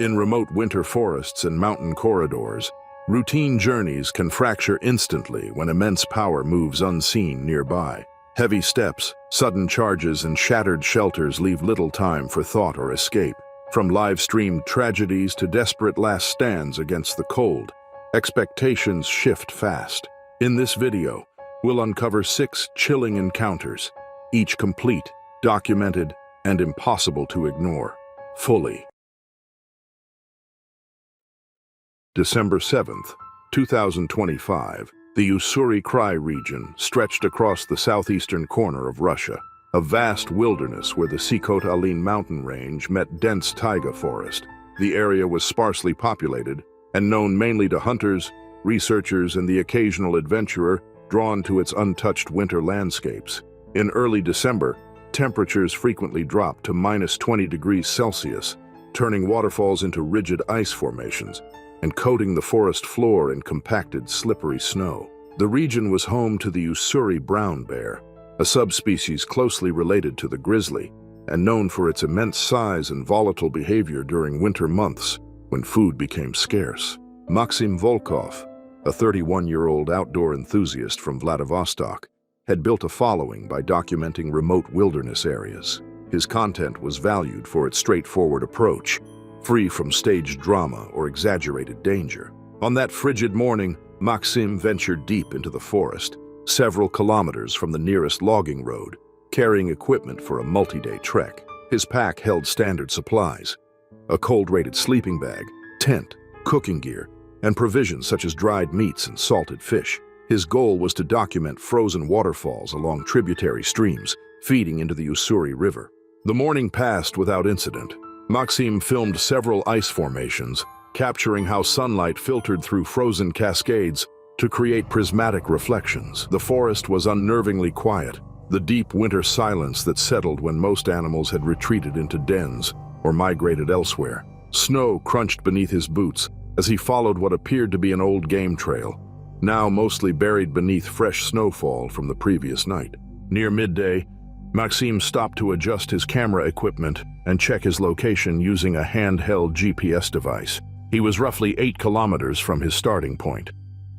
In remote winter forests and mountain corridors, routine journeys can fracture instantly when immense power moves unseen nearby. Heavy steps, sudden charges, and shattered shelters leave little time for thought or escape. From live-streamed tragedies to desperate last stands against the cold, expectations shift fast. In this video, we'll uncover 6 chilling encounters, each complete, documented, and impossible to ignore fully. December 7th, 2025. The Ussuri-Krai region stretched across the southeastern corner of Russia, a vast wilderness where the Sikot-Alin mountain range met dense taiga forest. The area was sparsely populated and known mainly to hunters, researchers, and the occasional adventurer drawn to its untouched winter landscapes. In early December, temperatures frequently dropped to -20 degrees Celsius, turning waterfalls into rigid ice formations and coating the forest floor in compacted, slippery snow. The region was home to the Ussuri brown bear, a subspecies closely related to the grizzly and known for its immense size and volatile behavior during winter months when food became scarce. Maxim Volkov, a 31-year-old outdoor enthusiast from Vladivostok, had built a following by documenting remote wilderness areas. His content was valued for its straightforward approach, free from staged drama or exaggerated danger. On that frigid morning, Maxim ventured deep into the forest, several kilometers from the nearest logging road, carrying equipment for a multi-day trek. His pack held standard supplies: a cold-rated sleeping bag, tent, cooking gear, and provisions such as dried meats and salted fish. His goal was to document frozen waterfalls along tributary streams, feeding into the Ussuri River. The morning passed without incident. Maxim filmed several ice formations, capturing how sunlight filtered through frozen cascades to create prismatic reflections. The forest was unnervingly quiet, the deep winter silence that settled when most animals had retreated into dens or migrated elsewhere. Snow crunched beneath his boots as he followed what appeared to be an old game trail, now mostly buried beneath fresh snowfall from the previous night. Near midday, Maxim stopped to adjust his camera equipment and check his location using a handheld GPS device. He was roughly 8 kilometers from his starting point,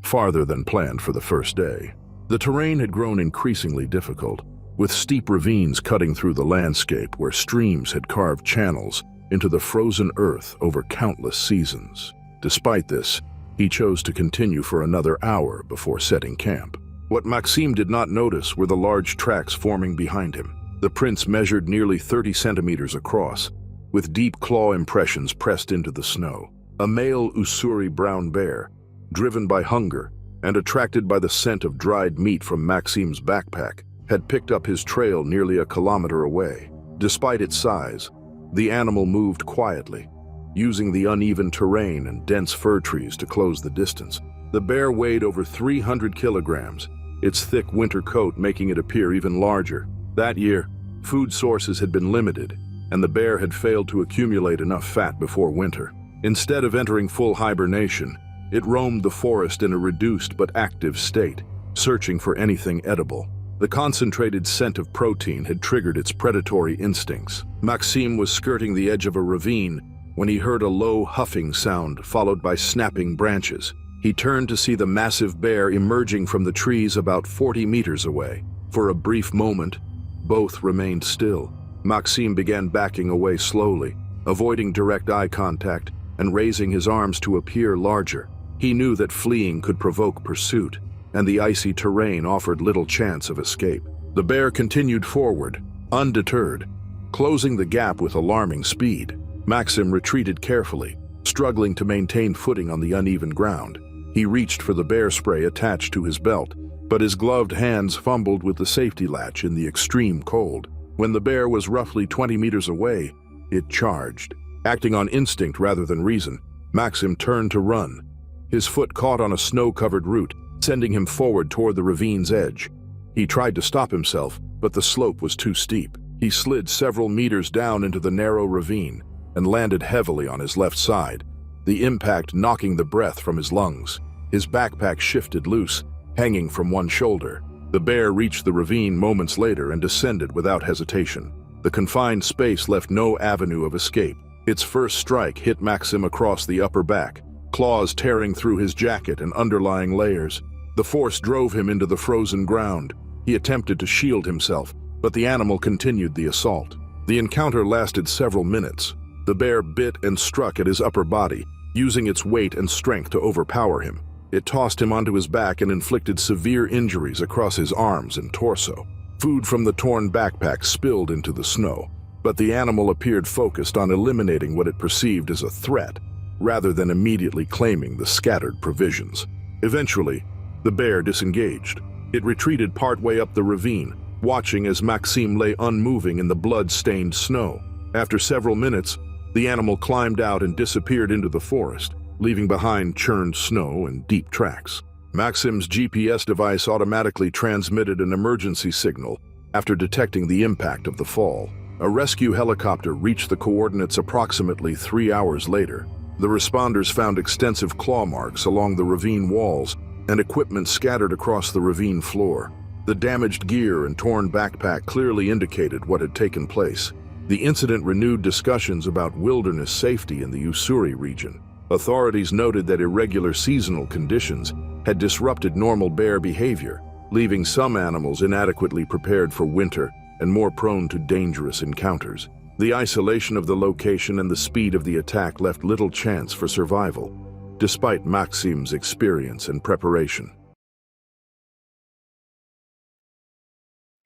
farther than planned for the first day. The terrain had grown increasingly difficult, with steep ravines cutting through the landscape where streams had carved channels into the frozen earth over countless seasons. Despite this, he chose to continue for another hour before setting camp. What Maxim did not notice were the large tracks forming behind him. The prints measured nearly 30 centimeters across, with deep claw impressions pressed into the snow. A male Ussuri brown bear, driven by hunger and attracted by the scent of dried meat from Maxim's backpack, had picked up his trail nearly a kilometer away. Despite its size, the animal moved quietly, using the uneven terrain and dense fir trees to close the distance. The bear weighed over 300 kilograms, its thick winter coat making it appear even larger. That year, food sources had been limited, and the bear had failed to accumulate enough fat before winter. Instead of entering full hibernation, it roamed the forest in a reduced but active state, searching for anything edible. The concentrated scent of protein had triggered its predatory instincts. Maxim was skirting the edge of a ravine when he heard a low huffing sound followed by snapping branches. He turned to see the massive bear emerging from the trees about 40 meters away. For a brief moment, both remained still. Maxim began backing away slowly, avoiding direct eye contact and raising his arms to appear larger. He knew that fleeing could provoke pursuit, and the icy terrain offered little chance of escape. The bear continued forward, undeterred, closing the gap with alarming speed. Maxim retreated carefully, struggling to maintain footing on the uneven ground. He reached for the bear spray attached to his belt, but his gloved hands fumbled with the safety latch in the extreme cold. When the bear was roughly 20 meters away, it charged. Acting on instinct rather than reason, Maxim turned to run. His foot caught on a snow-covered root, sending him forward toward the ravine's edge. He tried to stop himself, but the slope was too steep. He slid several meters down into the narrow ravine and landed heavily on his left side, the impact knocking the breath from his lungs. His backpack shifted loose, hanging from one shoulder. The bear reached the ravine moments later and descended without hesitation. The confined space left no avenue of escape. Its first strike hit Maxim across the upper back, claws tearing through his jacket and underlying layers. The force drove him into the frozen ground. He attempted to shield himself, but the animal continued the assault. The encounter lasted several minutes. The bear bit and struck at his upper body, using its weight and strength to overpower him. It tossed him onto his back and inflicted severe injuries across his arms and torso. Food from the torn backpack spilled into the snow, but the animal appeared focused on eliminating what it perceived as a threat, rather than immediately claiming the scattered provisions. Eventually, the bear disengaged. It retreated partway up the ravine, watching as Maxime lay unmoving in the blood-stained snow. After several minutes, the animal climbed out and disappeared into the forest, leaving behind churned snow and deep tracks. Maxime's GPS device automatically transmitted an emergency signal after detecting the impact of the fall. A rescue helicopter reached the coordinates approximately 3 hours later. The responders found extensive claw marks along the ravine walls and equipment scattered across the ravine floor. The damaged gear and torn backpack clearly indicated what had taken place. The incident renewed discussions about wilderness safety in the Ussuri region. Authorities noted that irregular seasonal conditions had disrupted normal bear behavior, leaving some animals inadequately prepared for winter and more prone to dangerous encounters. The isolation of the location and the speed of the attack left little chance for survival, despite Maxime's experience and preparation.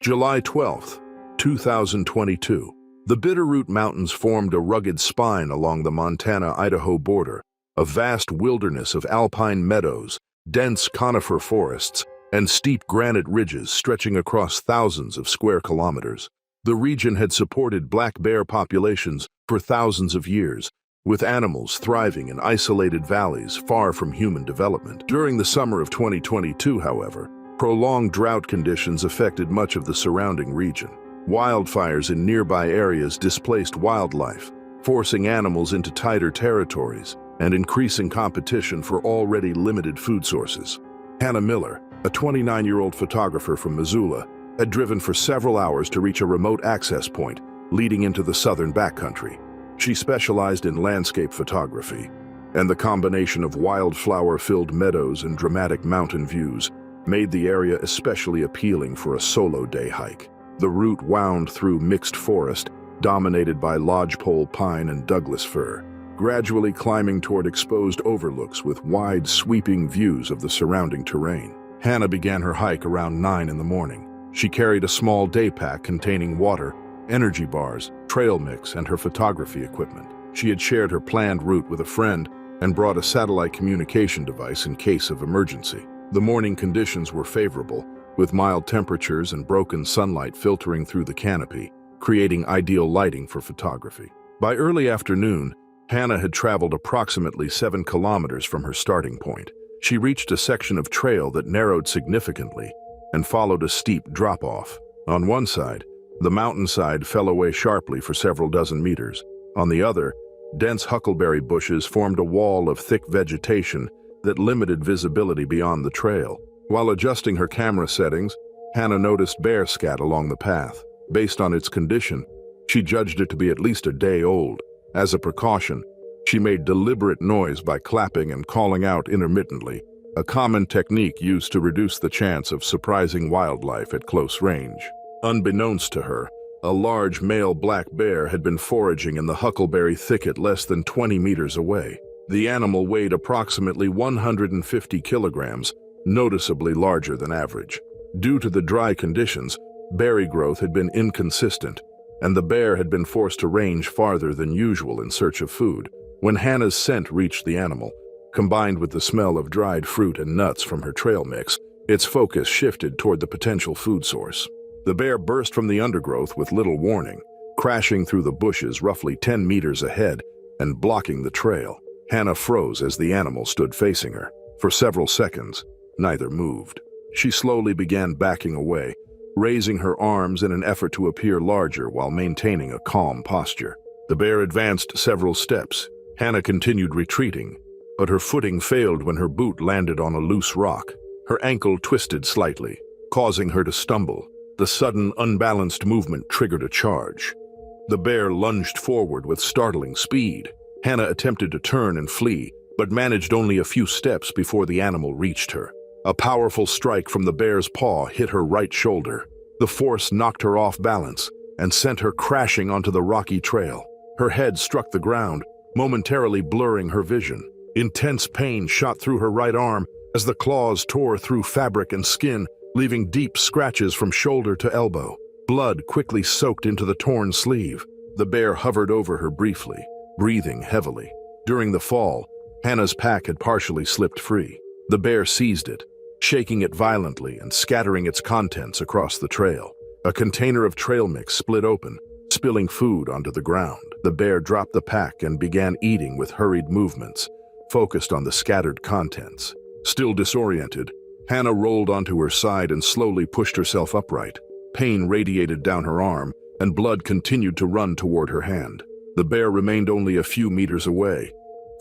July 12, 2022. The Bitterroot Mountains formed a rugged spine along the Montana-Idaho border, a vast wilderness of alpine meadows, dense conifer forests, and steep granite ridges stretching across thousands of square kilometers. The region had supported black bear populations for thousands of years, with animals thriving in isolated valleys far from human development. During the summer of 2022, however, prolonged drought conditions affected much of the surrounding region. Wildfires in nearby areas displaced wildlife, forcing animals into tighter territories and increasing competition for already limited food sources. Hannah Miller, a 29-year-old photographer from Missoula, had driven for several hours to reach a remote access point leading into the southern backcountry. She specialized in landscape photography, and the combination of wildflower-filled meadows and dramatic mountain views made the area especially appealing for a solo day hike. The route wound through mixed forest, dominated by lodgepole pine and Douglas fir, gradually climbing toward exposed overlooks with wide, sweeping views of the surrounding terrain. Hannah began her hike around 9 in the morning. She carried a small day pack containing water, energy bars, trail mix, and her photography equipment. She had shared her planned route with a friend and brought a satellite communication device in case of emergency. The morning conditions were favorable, with mild temperatures and broken sunlight filtering through the canopy, creating ideal lighting for photography. By early afternoon, Hannah had traveled approximately 7 kilometers from her starting point. She reached a section of trail that narrowed significantly and followed a steep drop-off. On one side, the mountainside fell away sharply for several dozen meters. On the other, dense huckleberry bushes formed a wall of thick vegetation that limited visibility beyond the trail. While adjusting her camera settings, Hannah noticed bear scat along the path. Based on its condition, she judged it to be at least a day old. As a precaution, she made deliberate noise by clapping and calling out intermittently, a common technique used to reduce the chance of surprising wildlife at close range. Unbeknownst to her, a large male black bear had been foraging in the huckleberry thicket less than 20 meters away. The animal weighed approximately 150 kilograms, noticeably larger than average. Due to the dry conditions, berry growth had been inconsistent, and the bear had been forced to range farther than usual in search of food. When Hannah's scent reached the animal, combined with the smell of dried fruit and nuts from her trail mix, its focus shifted toward the potential food source. The bear burst from the undergrowth with little warning, crashing through the bushes roughly 10 meters ahead and blocking the trail. Hannah froze as the animal stood facing her. For several seconds, neither moved. She slowly began backing away, raising her arms in an effort to appear larger while maintaining a calm posture. The bear advanced several steps. Hannah continued retreating, but her footing failed when her boot landed on a loose rock. Her ankle twisted slightly, causing her to stumble. The sudden, unbalanced movement triggered a charge. The bear lunged forward with startling speed. Hannah attempted to turn and flee, but managed only a few steps before the animal reached her. A powerful strike from the bear's paw hit her right shoulder. The force knocked her off balance and sent her crashing onto the rocky trail. Her head struck the ground, momentarily blurring her vision. Intense pain shot through her right arm as the claws tore through fabric and skin, leaving deep scratches from shoulder to elbow. Blood quickly soaked into the torn sleeve. The bear hovered over her briefly, breathing heavily. During the fall, Hannah's pack had partially slipped free. The bear seized it, shaking it violently and scattering its contents across the trail. A container of trail mix split open, spilling food onto the ground. The bear dropped the pack and began eating with hurried movements, focused on the scattered contents. Still disoriented, Hannah rolled onto her side and slowly pushed herself upright. Pain radiated down her arm, and blood continued to run toward her hand. The bear remained only a few meters away,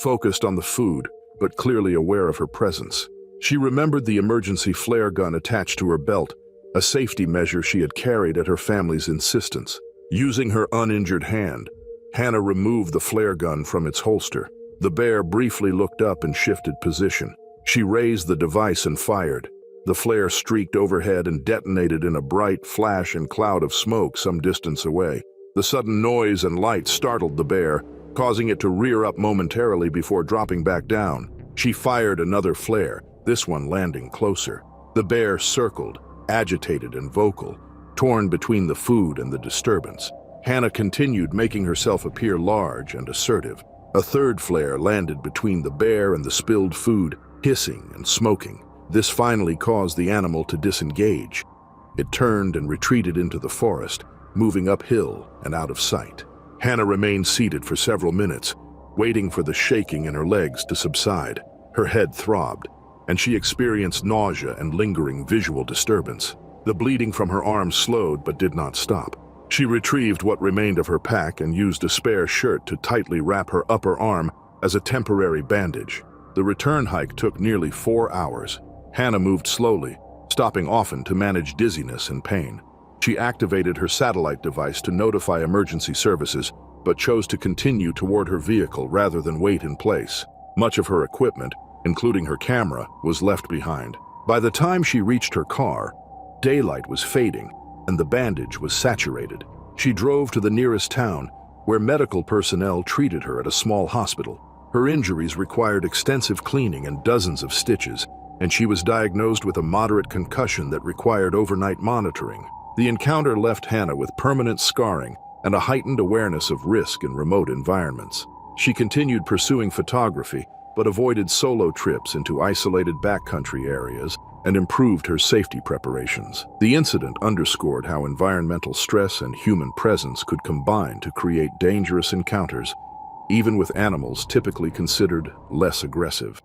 focused on the food, but clearly aware of her presence. She remembered the emergency flare gun attached to her belt, a safety measure she had carried at her family's insistence. Using her uninjured hand, Hannah removed the flare gun from its holster. The bear briefly looked up and shifted position. She raised the device and fired. The flare streaked overhead and detonated in a bright flash and cloud of smoke some distance away. The sudden noise and light startled the bear, causing it to rear up momentarily before dropping back down. She fired another flare, this one landing closer. The bear circled, agitated and vocal, torn between the food and the disturbance. Hannah continued, making herself appear large and assertive. A third flare landed between the bear and the spilled food, hissing and smoking. This finally caused the animal to disengage. It turned and retreated into the forest, moving uphill and out of sight. Hannah remained seated for several minutes, waiting for the shaking in her legs to subside. Her head throbbed, and she experienced nausea and lingering visual disturbance. The bleeding from her arm slowed but did not stop. She retrieved what remained of her pack and used a spare shirt to tightly wrap her upper arm as a temporary bandage. The return hike took nearly 4 hours. Hannah moved slowly, stopping often to manage dizziness and pain. She activated her satellite device to notify emergency services, but chose to continue toward her vehicle rather than wait in place. Much of her equipment, including her camera, was left behind. By the time she reached her car, daylight was fading and the bandage was saturated. She drove to the nearest town, where medical personnel treated her at a small hospital. Her injuries required extensive cleaning and dozens of stitches, and she was diagnosed with a moderate concussion that required overnight monitoring. The encounter left Hannah with permanent scarring and a heightened awareness of risk in remote environments. She continued pursuing photography, but avoided solo trips into isolated backcountry areas and improved her safety preparations. The incident underscored how environmental stress and human presence could combine to create dangerous encounters, even with animals typically considered less aggressive.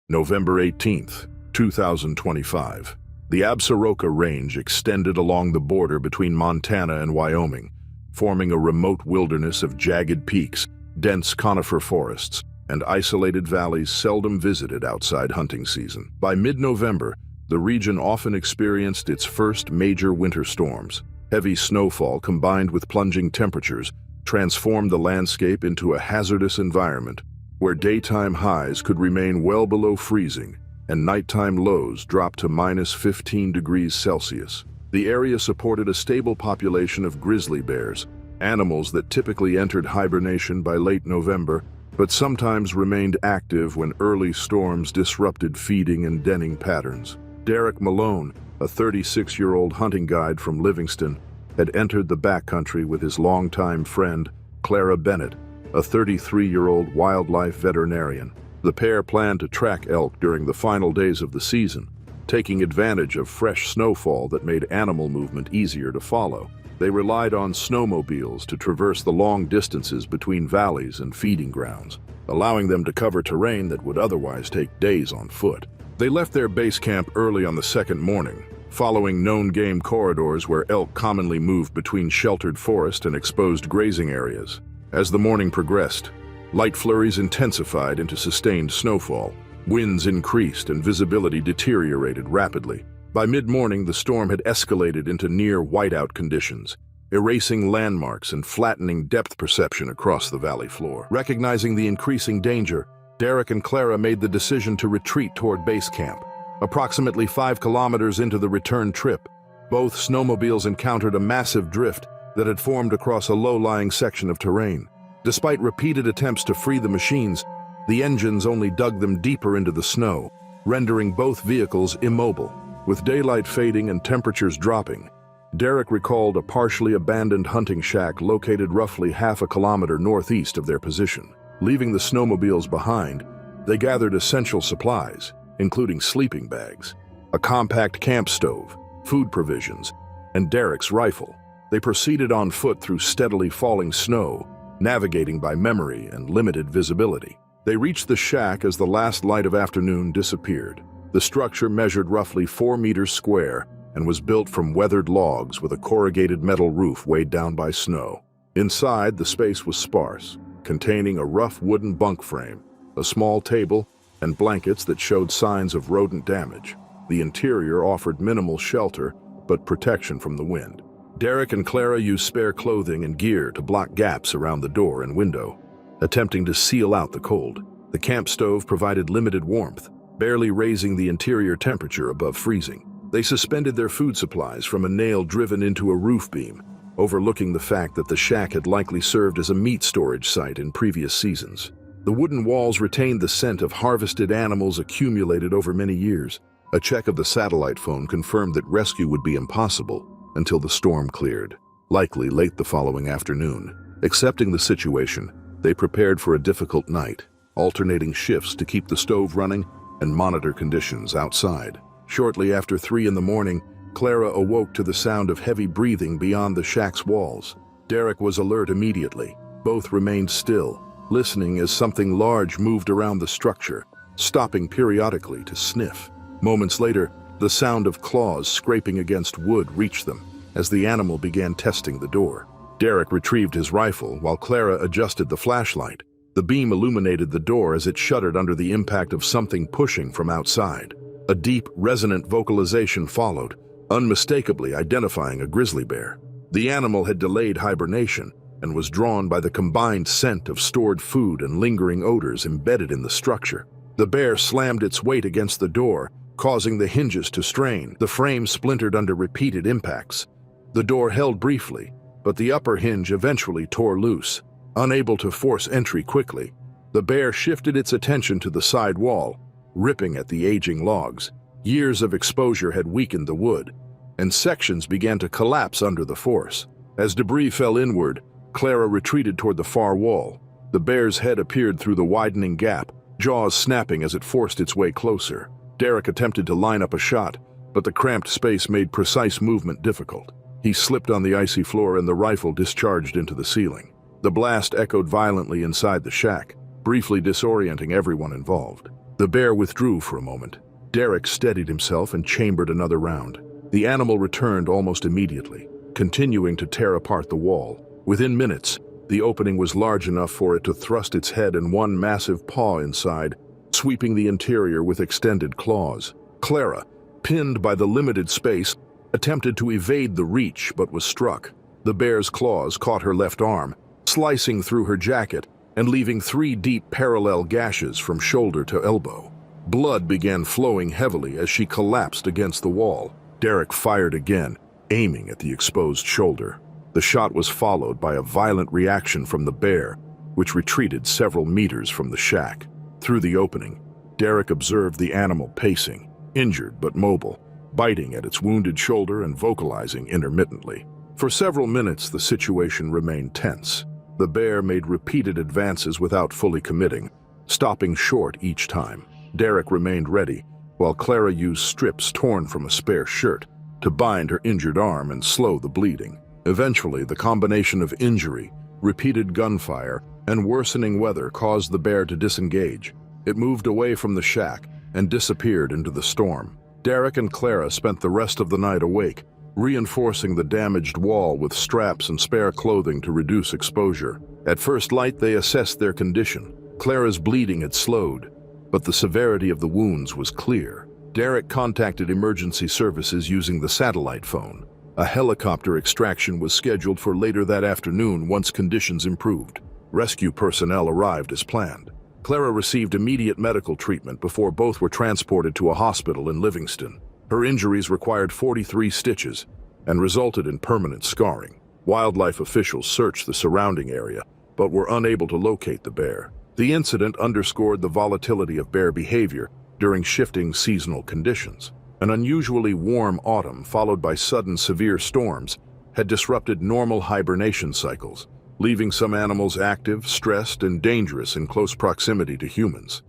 November 18th, 2025. The Absaroka Range extended along the border between Montana and Wyoming, forming a remote wilderness of jagged peaks, dense conifer forests, and isolated valleys seldom visited outside hunting season. By mid-November, the region often experienced its first major winter storms. Heavy snowfall combined with plunging temperatures transformed the landscape into a hazardous environment, where daytime highs could remain well below freezing and nighttime lows dropped to -15 degrees Celsius. The area supported a stable population of grizzly bears, animals that typically entered hibernation by late November, but sometimes remained active when early storms disrupted feeding and denning patterns. Derek Malone, a 36-year-old hunting guide from Livingston, had entered the backcountry with his longtime friend, Clara Bennett, a 33-year-old wildlife veterinarian. The pair planned to track elk during the final days of the season, taking advantage of fresh snowfall that made animal movement easier to follow. They relied on snowmobiles to traverse the long distances between valleys and feeding grounds, allowing them to cover terrain that would otherwise take days on foot. They left their base camp early on the second morning, following known game corridors where elk commonly moved between sheltered forest and exposed grazing areas. As the morning progressed, light flurries intensified into sustained snowfall. Winds increased and visibility deteriorated rapidly. By mid-morning, the storm had escalated into near whiteout conditions, erasing landmarks and flattening depth perception across the valley floor. Recognizing the increasing danger, Derek and Clara made the decision to retreat toward base camp. Approximately 5 kilometers into the return trip, both snowmobiles encountered a massive drift that had formed across a low-lying section of terrain. Despite repeated attempts to free the machines, the engines only dug them deeper into the snow, rendering both vehicles immobile. With daylight fading and temperatures dropping, Derek recalled a partially abandoned hunting shack located roughly half a kilometer northeast of their position. Leaving the snowmobiles behind, they gathered essential supplies, including sleeping bags, a compact camp stove, food provisions, and Derek's rifle. They proceeded on foot through steadily falling snow, navigating by memory and limited visibility. They reached the shack as the last light of afternoon disappeared. The structure measured roughly 4 meters square and was built from weathered logs with a corrugated metal roof weighed down by snow. Inside, the space was sparse, containing a rough wooden bunk frame, a small table, and blankets that showed signs of rodent damage. The interior offered minimal shelter, but protection from the wind. Derek and Clara used spare clothing and gear to block gaps around the door and window, attempting to seal out the cold. The camp stove provided limited warmth, barely raising the interior temperature above freezing. They suspended their food supplies from a nail driven into a roof beam, overlooking the fact that the shack had likely served as a meat storage site in previous seasons. The wooden walls retained the scent of harvested animals accumulated over many years. A check of the satellite phone confirmed that rescue would be impossible until the storm cleared, likely late the following afternoon. Accepting the situation, they prepared for a difficult night, alternating shifts to keep the stove running and monitor conditions outside. Shortly after 3 in the morning, Clara awoke to the sound of heavy breathing beyond the shack's walls. Derek was alert immediately. Both remained still, listening as something large moved around the structure, stopping periodically to sniff. Moments later, the sound of claws scraping against wood reached them as the animal began testing the door. Derek retrieved his rifle while Clara adjusted the flashlight. The beam illuminated the door as it shuddered under the impact of something pushing from outside. A deep, resonant vocalization followed, unmistakably identifying a grizzly bear. The animal had delayed hibernation and was drawn by the combined scent of stored food and lingering odors embedded in the structure. The bear slammed its weight against the door, causing the hinges to strain. The frame splintered under repeated impacts. The door held briefly, but the upper hinge eventually tore loose. Unable to force entry quickly, the bear shifted its attention to the side wall, ripping at the aging logs. Years of exposure had weakened the wood, and sections began to collapse under the force. As debris fell inward, Clara retreated toward the far wall. The bear's head appeared through the widening gap, jaws snapping as it forced its way closer. Derek attempted to line up a shot, but the cramped space made precise movement difficult. He slipped on the icy floor and the rifle discharged into the ceiling. The blast echoed violently inside the shack, briefly disorienting everyone involved. The bear withdrew for a moment. Derek steadied himself and chambered another round. The animal returned almost immediately, continuing to tear apart the wall. Within minutes, the opening was large enough for it to thrust its head and one massive paw inside, sweeping the interior with extended claws. Clara, pinned by the limited space, attempted to evade the reach but was struck. The bear's claws caught her left arm, slicing through her jacket and leaving 3 deep parallel gashes from shoulder to elbow. Blood began flowing heavily as she collapsed against the wall. Derek fired again, aiming at the exposed shoulder. The shot was followed by a violent reaction from the bear, which retreated several meters from the shack. Through the opening, Derek observed the animal pacing, injured but mobile, biting at its wounded shoulder and vocalizing intermittently. For several minutes, the situation remained tense. The bear made repeated advances without fully committing, stopping short each time. Derek remained ready, while Clara used strips torn from a spare shirt to bind her injured arm and slow the bleeding. Eventually, the combination of injury, repeated gunfire, and worsening weather caused the bear to disengage. It moved away from the shack and disappeared into the storm. Derek and Clara spent the rest of the night awake, reinforcing the damaged wall with straps and spare clothing to reduce exposure. At first light, they assessed their condition. Clara's bleeding had slowed, but the severity of the wounds was clear. Derek contacted emergency services using the satellite phone. A helicopter extraction was scheduled for later that afternoon once conditions improved. Rescue personnel arrived as planned. Clara received immediate medical treatment before both were transported to a hospital in Livingston. Her injuries required 43 stitches and resulted in permanent scarring. Wildlife officials searched the surrounding area, but were unable to locate the bear. The incident underscored the volatility of bear behavior during shifting seasonal conditions. An unusually warm autumn, followed by sudden severe storms, had disrupted normal hibernation cycles, leaving some animals active, stressed, and dangerous in close proximity to humans.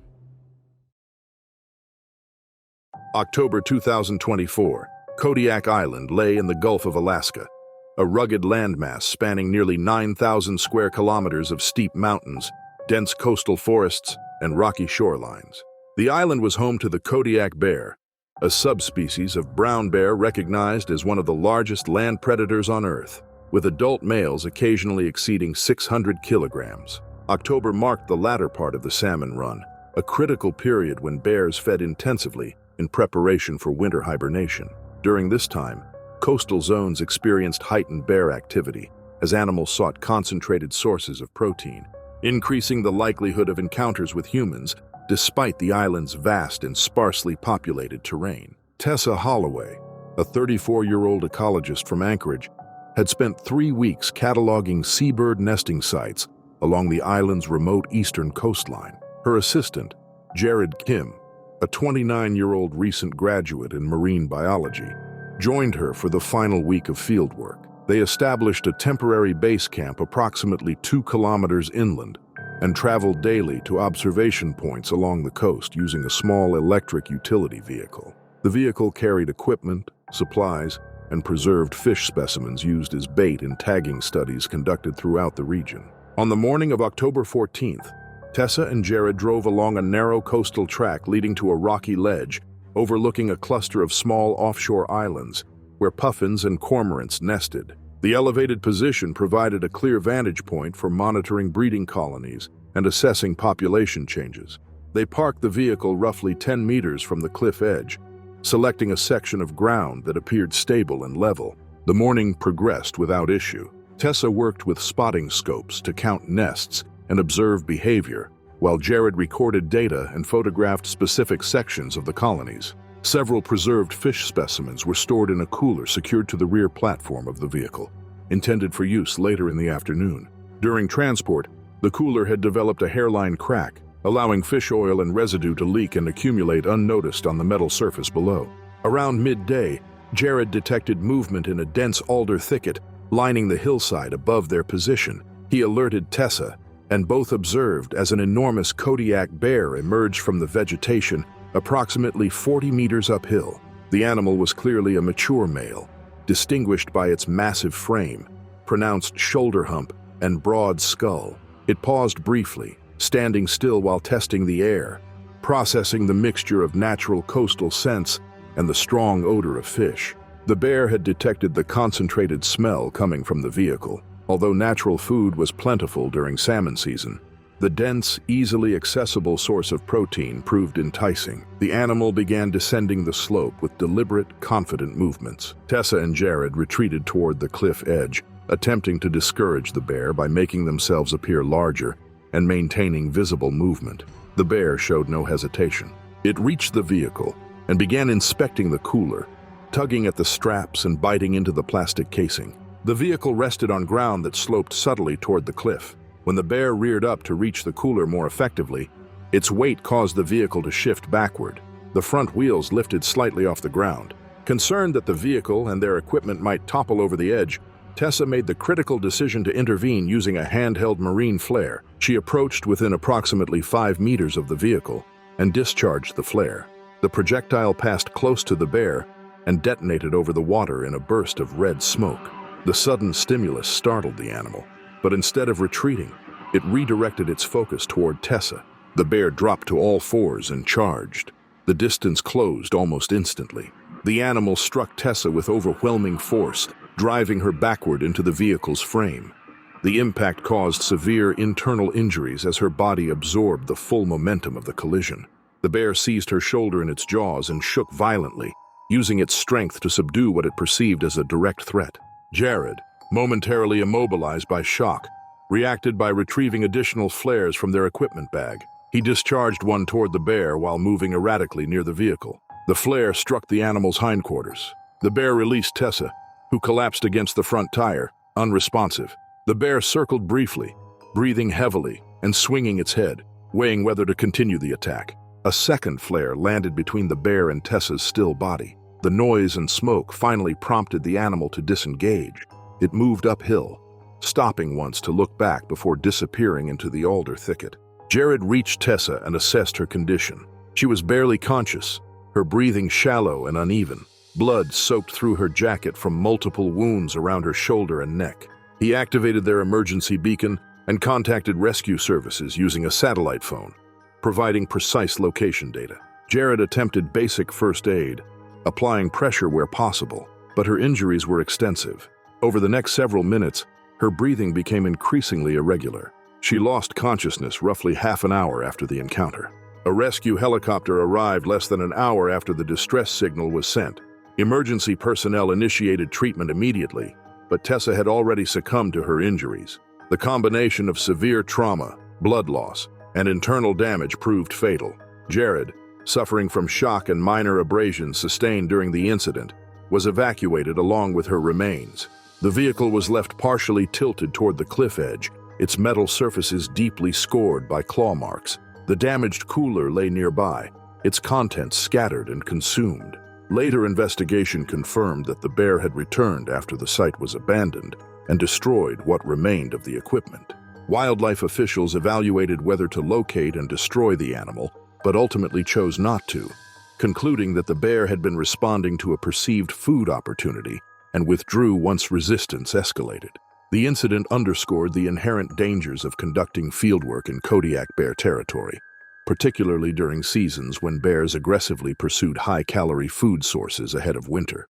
October 2024, Kodiak Island lay in the Gulf of Alaska, a rugged landmass spanning nearly 9,000 square kilometers of steep mountains, dense coastal forests, and rocky shorelines. The island was home to the Kodiak bear, a subspecies of brown bear recognized as one of the largest land predators on Earth, with adult males occasionally exceeding 600 kilograms. October marked the latter part of the salmon run, a critical period when bears fed intensively in preparation for winter hibernation. During this time, coastal zones experienced heightened bear activity as animals sought concentrated sources of protein, increasing the likelihood of encounters with humans despite the island's vast and sparsely populated terrain. Tessa Holloway, a 34-year-old ecologist from Anchorage, had spent 3 weeks cataloging seabird nesting sites along the island's remote eastern coastline. Her assistant, Jared Kim, a 29-year-old recent graduate in marine biology, joined her for the final week of fieldwork. They established a temporary base camp approximately 2 kilometers inland and traveled daily to observation points along the coast using a small electric utility vehicle. The vehicle carried equipment, supplies, and preserved fish specimens used as bait in tagging studies conducted throughout the region. On the morning of October 14th, Tessa and Jared drove along a narrow coastal track leading to a rocky ledge overlooking a cluster of small offshore islands where puffins and cormorants nested. The elevated position provided a clear vantage point for monitoring breeding colonies and assessing population changes. They parked the vehicle roughly 10 meters from the cliff edge, selecting a section of ground that appeared stable and level. The morning progressed without issue. Tessa worked with spotting scopes to count nests and observe behavior, while Jared recorded data and photographed specific sections of the colonies. Several preserved fish specimens were stored in a cooler secured to the rear platform of the vehicle, intended for use later in the afternoon. During transport, the cooler had developed a hairline crack, allowing fish oil and residue to leak and accumulate unnoticed on the metal surface below. Around midday, Jared detected movement in a dense alder thicket lining the hillside above their position. He alerted Tessa, and both observed as an enormous Kodiak bear emerged from the vegetation approximately 40 meters uphill. The animal was clearly a mature male, distinguished by its massive frame, pronounced shoulder hump, and broad skull. It paused briefly, standing still while testing the air, processing the mixture of natural coastal scents and the strong odor of fish. The bear had detected the concentrated smell coming from the vehicle. Although natural food was plentiful during salmon season, the dense, easily accessible source of protein proved enticing. The animal began descending the slope with deliberate, confident movements. Tessa and Jared retreated toward the cliff edge, attempting to discourage the bear by making themselves appear larger and maintaining visible movement. The bear showed no hesitation. It reached the vehicle and began inspecting the cooler, tugging at the straps and biting into the plastic casing. The vehicle rested on ground that sloped subtly toward the cliff. When the bear reared up to reach the cooler more effectively, its weight caused the vehicle to shift backward. The front wheels lifted slightly off the ground. Concerned that the vehicle and their equipment might topple over the edge, Tessa made the critical decision to intervene using a handheld marine flare. She approached within approximately 5 meters of the vehicle and discharged the flare. The projectile passed close to the bear and detonated over the water in a burst of red smoke. The sudden stimulus startled the animal, but instead of retreating, it redirected its focus toward Tessa. The bear dropped to all fours and charged. The distance closed almost instantly. The animal struck Tessa with overwhelming force, driving her backward into the vehicle's frame. The impact caused severe internal injuries as her body absorbed the full momentum of the collision. The bear seized her shoulder in its jaws and shook violently, using its strength to subdue what it perceived as a direct threat. Jared, momentarily immobilized by shock, reacted by retrieving additional flares from their equipment bag. He discharged one toward the bear while moving erratically near the vehicle. The flare struck the animal's hindquarters. The bear released Tessa, who collapsed against the front tire, unresponsive. The bear circled briefly, breathing heavily and swinging its head, weighing whether to continue the attack. A second flare landed between the bear and Tessa's still body. The noise and smoke finally prompted the animal to disengage. It moved uphill, stopping once to look back before disappearing into the alder thicket. Jared reached Tessa and assessed her condition. She was barely conscious, her breathing shallow and uneven. Blood soaked through her jacket from multiple wounds around her shoulder and neck. He activated their emergency beacon and contacted rescue services using a satellite phone, providing precise location data. Jared attempted basic first aid, applying pressure where possible, but her injuries were extensive. Over the next several minutes, her breathing became increasingly irregular. She lost consciousness roughly half an hour after the encounter. A rescue helicopter arrived less than an hour after the distress signal was sent. Emergency personnel initiated treatment immediately, but Tessa had already succumbed to her injuries. The combination of severe trauma, blood loss, and internal damage proved fatal. Jared, suffering from shock and minor abrasions sustained during the incident, was evacuated along with her remains. The vehicle was left partially tilted toward the cliff edge, its metal surfaces deeply scored by claw marks. The damaged cooler lay nearby, its contents scattered and consumed. Later investigation confirmed that the bear had returned after the site was abandoned and destroyed what remained of the equipment. Wildlife officials evaluated whether to locate and destroy the animal, but ultimately chose not to, concluding that the bear had been responding to a perceived food opportunity and withdrew once resistance escalated. The incident underscored the inherent dangers of conducting fieldwork in Kodiak bear territory, particularly during seasons when bears aggressively pursued high-calorie food sources ahead of winter.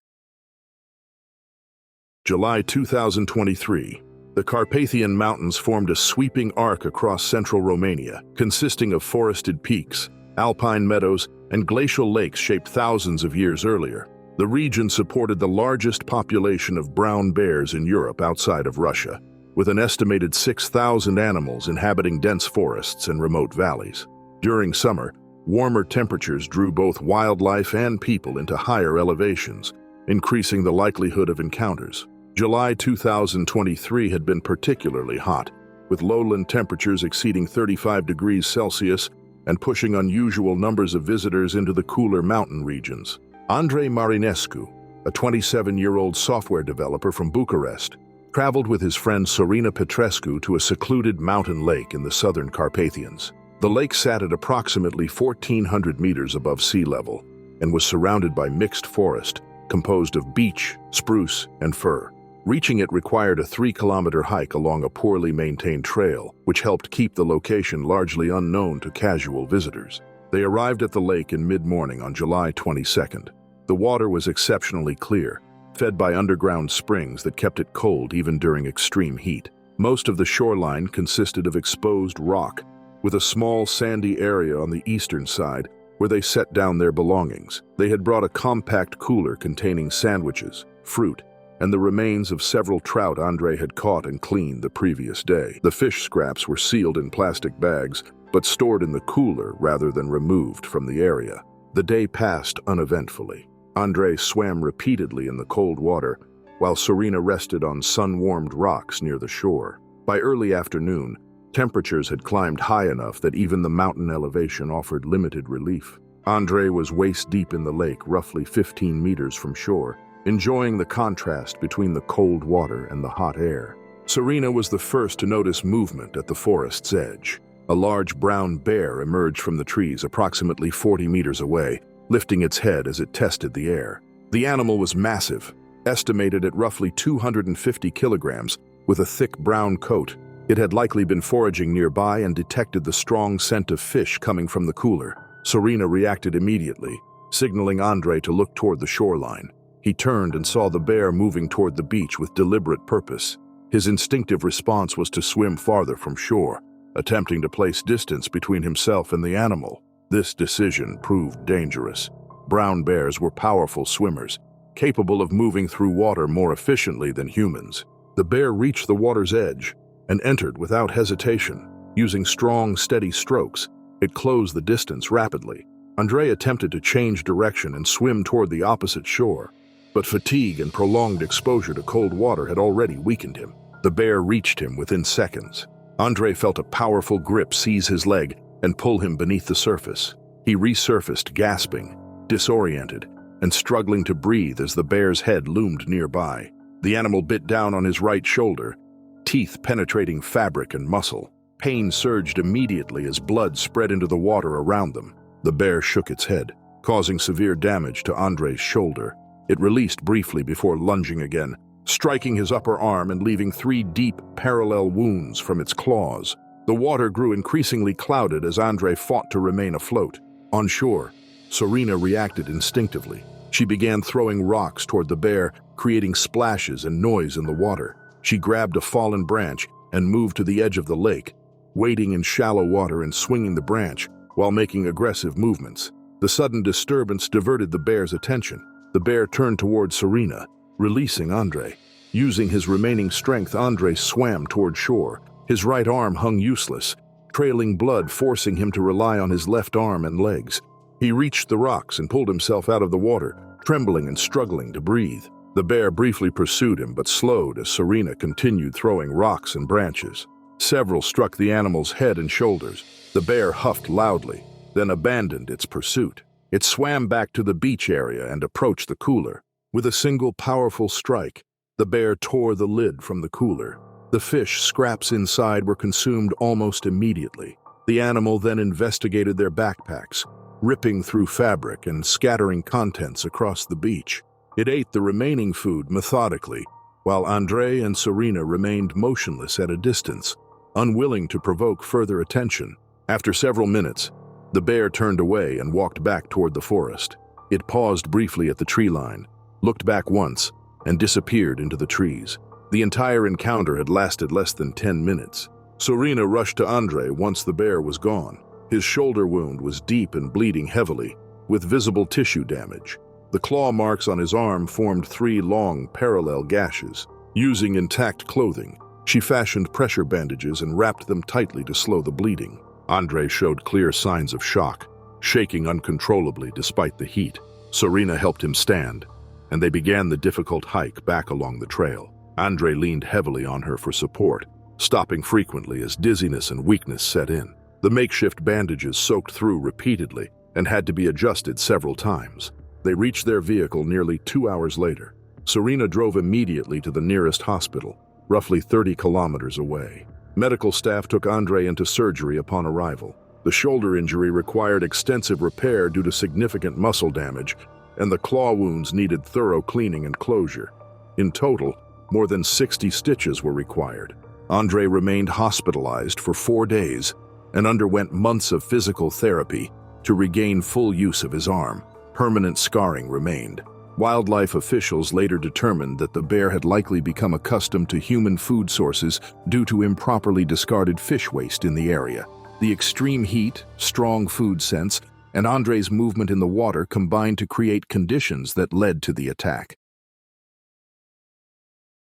July 2023. The Carpathian Mountains formed a sweeping arc across central Romania, consisting of forested peaks, alpine meadows, and glacial lakes shaped thousands of years earlier. The region supported the largest population of brown bears in Europe outside of Russia, with an estimated 6,000 animals inhabiting dense forests and remote valleys. During summer, warmer temperatures drew both wildlife and people into higher elevations, increasing the likelihood of encounters. July 2023 had been particularly hot, with lowland temperatures exceeding 35 degrees Celsius and pushing unusual numbers of visitors into the cooler mountain regions. Andrei Marinescu, a 27-year-old software developer from Bucharest, traveled with his friend Sorina Petrescu to a secluded mountain lake in the southern Carpathians. The lake sat at approximately 1,400 meters above sea level and was surrounded by mixed forest composed of beech, spruce, and fir. Reaching it required a 3-kilometer hike along a poorly maintained trail, which helped keep the location largely unknown to casual visitors. They arrived at the lake in mid-morning on July 22nd. The water was exceptionally clear, fed by underground springs that kept it cold even during extreme heat. Most of the shoreline consisted of exposed rock, with a small sandy area on the eastern side where they set down their belongings. They had brought a compact cooler containing sandwiches, fruit, and the remains of several trout Andrei had caught and cleaned the previous day. The fish scraps were sealed in plastic bags, but stored in the cooler rather than removed from the area. The day passed uneventfully. Andrei swam repeatedly in the cold water, while Sorina rested on sun-warmed rocks near the shore. By early afternoon, temperatures had climbed high enough that even the mountain elevation offered limited relief. Andrei was waist-deep in the lake, roughly 15 meters from shore, enjoying the contrast between the cold water and the hot air. Sorina was the first to notice movement at the forest's edge. A large brown bear emerged from the trees approximately 40 meters away, lifting its head as it tested the air. The animal was massive, estimated at roughly 250 kilograms, with a thick brown coat. It had likely been foraging nearby and detected the strong scent of fish coming from the cooler. Sorina reacted immediately, signaling Andrei to look toward the shoreline. He turned and saw the bear moving toward the beach with deliberate purpose. His instinctive response was to swim farther from shore, attempting to place distance between himself and the animal. This decision proved dangerous. Brown bears were powerful swimmers, capable of moving through water more efficiently than humans. The bear reached the water's edge and entered without hesitation. Using strong, steady strokes, it closed the distance rapidly. Andrei attempted to change direction and swim toward the opposite shore, but fatigue and prolonged exposure to cold water had already weakened him. The bear reached him within seconds. Andrei felt a powerful grip seize his leg and pull him beneath the surface. He resurfaced, gasping, disoriented, and struggling to breathe as the bear's head loomed nearby. The animal bit down on his right shoulder, teeth penetrating fabric and muscle. Pain surged immediately as blood spread into the water around them. The bear shook its head, causing severe damage to Andrei's shoulder. It released briefly before lunging again, striking his upper arm and leaving 3 deep, parallel wounds from its claws. The water grew increasingly clouded as Andrei fought to remain afloat. On shore, Serena reacted instinctively. She began throwing rocks toward the bear, creating splashes and noise in the water. She grabbed a fallen branch and moved to the edge of the lake, wading in shallow water and swinging the branch while making aggressive movements. The sudden disturbance diverted the bear's attention. The bear turned toward Serena, releasing Andrei. Using his remaining strength, Andrei swam toward shore. His right arm hung useless, trailing blood forcing him to rely on his left arm and legs. He reached the rocks and pulled himself out of the water, trembling and struggling to breathe. The bear briefly pursued him but slowed as Serena continued throwing rocks and branches. Several struck the animal's head and shoulders. The bear huffed loudly, then abandoned its pursuit. It swam back to the beach area and approached the cooler. With a single powerful strike, the bear tore the lid from the cooler. The fish scraps inside were consumed almost immediately. The animal then investigated their backpacks, ripping through fabric and scattering contents across the beach. It ate the remaining food methodically, while Andrei and Serena remained motionless at a distance, unwilling to provoke further attention. After several minutes, the bear turned away and walked back toward the forest. It paused briefly at the tree line, looked back once, and disappeared into the trees. The entire encounter had lasted less than 10 minutes. Serena rushed to Andrei once the bear was gone. His shoulder wound was deep and bleeding heavily, with visible tissue damage. The claw marks on his arm formed 3 long, parallel gashes. Using intact clothing, she fashioned pressure bandages and wrapped them tightly to slow the bleeding. Andrei showed clear signs of shock, shaking uncontrollably despite the heat. Serena helped him stand, and they began the difficult hike back along the trail. Andrei leaned heavily on her for support, stopping frequently as dizziness and weakness set in. The makeshift bandages soaked through repeatedly and had to be adjusted several times. They reached their vehicle nearly 2 hours later. Serena drove immediately to the nearest hospital, roughly 30 kilometers away. Medical staff took Andrei into surgery upon arrival. The shoulder injury required extensive repair due to significant muscle damage, and the claw wounds needed thorough cleaning and closure. In total, more than 60 stitches were required. Andrei remained hospitalized for 4 days and underwent months of physical therapy to regain full use of his arm. Permanent scarring remained. Wildlife officials later determined that the bear had likely become accustomed to human food sources due to improperly discarded fish waste in the area. The extreme heat, strong food scents, and Andrei's movement in the water combined to create conditions that led to the attack.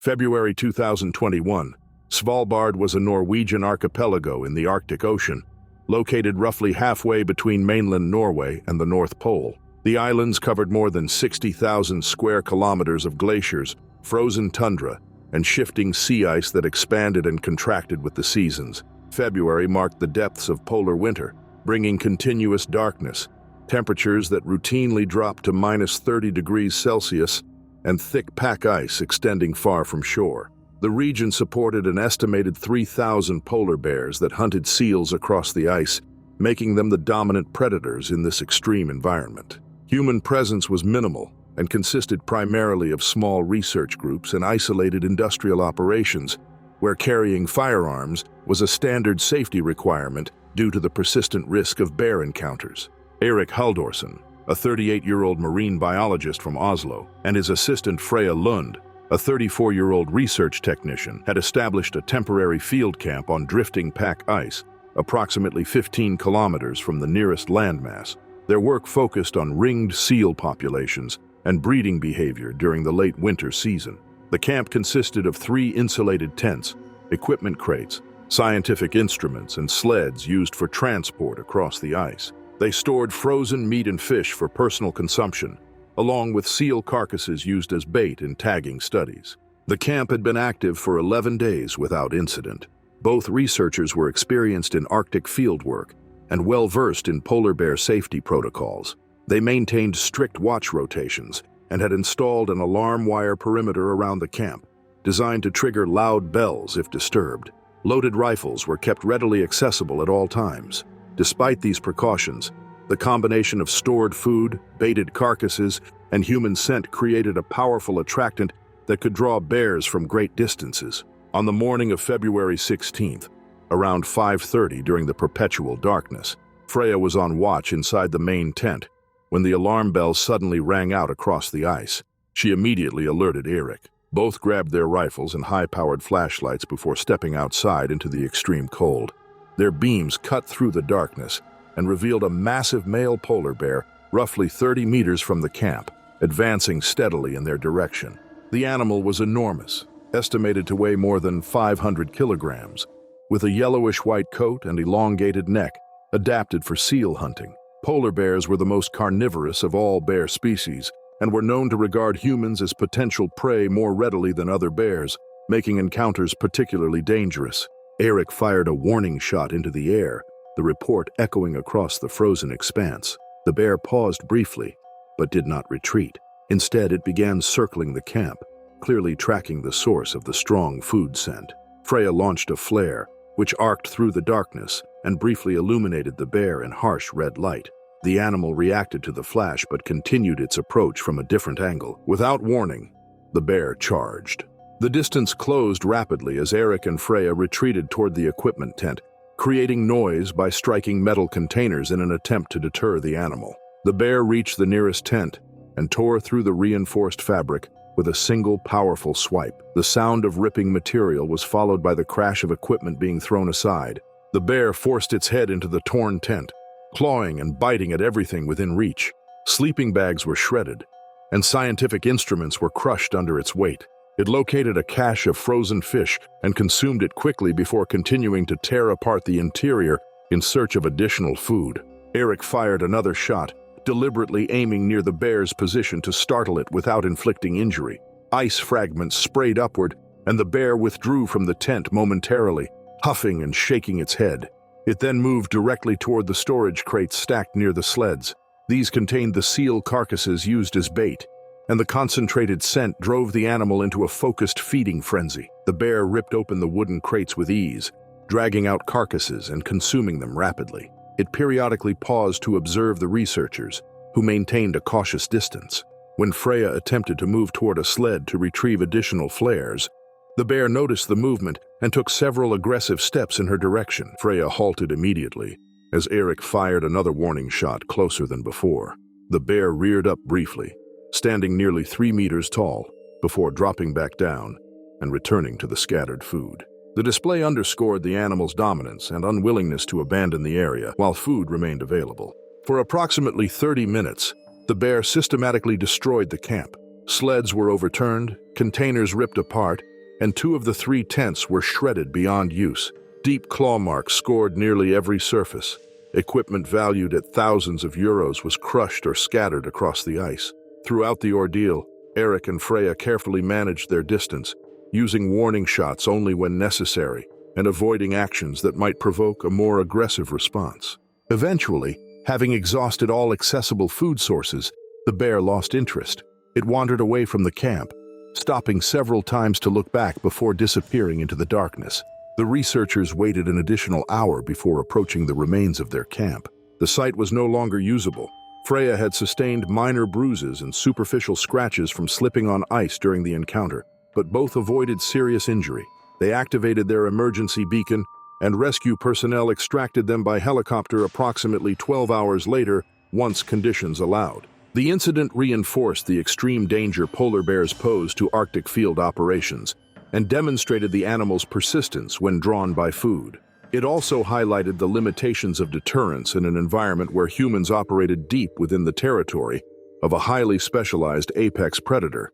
February 2021. Svalbard was a Norwegian archipelago in the Arctic Ocean, located roughly halfway between mainland Norway and the North Pole. The islands covered more than 60,000 square kilometers of glaciers, frozen tundra, and shifting sea ice that expanded and contracted with the seasons. February marked the depths of polar winter, bringing continuous darkness, temperatures that routinely dropped to -30 degrees Celsius, and thick pack ice extending far from shore. The region supported an estimated 3,000 polar bears that hunted seals across the ice, making them the dominant predators in this extreme environment. Human presence was minimal and consisted primarily of small research groups and isolated industrial operations, where carrying firearms was a standard safety requirement due to the persistent risk of bear encounters. Erik Halldorsen, a 38-year-old marine biologist from Oslo, and his assistant Freya Lund, a 34-year-old research technician, had established a temporary field camp on drifting pack ice, approximately 15 kilometers from the nearest landmass. Their work focused on ringed seal populations and breeding behavior during the late winter season. The camp consisted of 3 insulated tents, equipment crates, scientific instruments, and sleds used for transport across the ice. They stored frozen meat and fish for personal consumption, along with seal carcasses used as bait in tagging studies. The camp had been active for 11 days without incident. Both researchers were experienced in Arctic fieldwork and well-versed in polar bear safety protocols. They maintained strict watch rotations and had installed an alarm wire perimeter around the camp, designed to trigger loud bells if disturbed. Loaded rifles were kept readily accessible at all times. Despite these precautions, the combination of stored food, baited carcasses, and human scent created a powerful attractant that could draw bears from great distances. On the morning of February 16th, around 5:30 during the perpetual darkness, Freya was on watch inside the main tent when the alarm bell suddenly rang out across the ice. She immediately alerted Erik. Both grabbed their rifles and high-powered flashlights before stepping outside into the extreme cold. Their beams cut through the darkness and revealed a massive male polar bear roughly 30 meters from the camp, advancing steadily in their direction. The animal was enormous, estimated to weigh more than 500 kilograms, with a yellowish-white coat and elongated neck, adapted for seal hunting. Polar bears were the most carnivorous of all bear species and were known to regard humans as potential prey more readily than other bears, making encounters particularly dangerous. Erik fired a warning shot into the air, the report echoing across the frozen expanse. The bear paused briefly, but did not retreat. Instead, it began circling the camp, clearly tracking the source of the strong food scent. Freya launched a flare, which arced through the darkness and briefly illuminated the bear in harsh red light. The animal reacted to the flash but continued its approach from a different angle. Without warning, the bear charged. The distance closed rapidly as Erik and Freya retreated toward the equipment tent, creating noise by striking metal containers in an attempt to deter the animal. The bear reached the nearest tent and tore through the reinforced fabric with a single powerful swipe. The sound of ripping material was followed by the crash of equipment being thrown aside. The bear forced its head into the torn tent, clawing and biting at everything within reach. Sleeping bags were shredded, and scientific instruments were crushed under its weight. It located a cache of frozen fish and consumed it quickly before continuing to tear apart the interior in search of additional food. Erik fired another shot, deliberately aiming near the bear's position to startle it without inflicting injury. Ice fragments sprayed upward, and the bear withdrew from the tent momentarily, huffing and shaking its head. It then moved directly toward the storage crates stacked near the sleds. These contained the seal carcasses used as bait, and the concentrated scent drove the animal into a focused feeding frenzy. The bear ripped open the wooden crates with ease, dragging out carcasses and consuming them rapidly. It periodically paused to observe the researchers, who maintained a cautious distance. When Freya attempted to move toward a sled to retrieve additional flares, the bear noticed the movement and took several aggressive steps in her direction. Freya halted immediately as Erik fired another warning shot closer than before. The bear reared up briefly, standing nearly 3 meters tall, before dropping back down and returning to the scattered food. The display underscored the animal's dominance and unwillingness to abandon the area while food remained available. For approximately 30 minutes, the bear systematically destroyed the camp. Sleds were overturned, containers ripped apart, and 2 of the 3 tents were shredded beyond use. Deep claw marks scored nearly every surface. Equipment valued at thousands of euros was crushed or scattered across the ice. Throughout the ordeal, Erik and Freya carefully managed their distance, using warning shots only when necessary and avoiding actions that might provoke a more aggressive response. Eventually, having exhausted all accessible food sources, the bear lost interest. It wandered away from the camp, stopping several times to look back before disappearing into the darkness. The researchers waited an additional hour before approaching the remains of their camp. The site was no longer usable. Freya had sustained minor bruises and superficial scratches from slipping on ice during the encounter, but both avoided serious injury. They activated their emergency beacon, and rescue personnel extracted them by helicopter approximately 12 hours later, once conditions allowed. The incident reinforced the extreme danger polar bears pose to Arctic field operations and demonstrated the animal's persistence when drawn by food. It also highlighted the limitations of deterrence in an environment where humans operated deep within the territory of a highly specialized apex predator.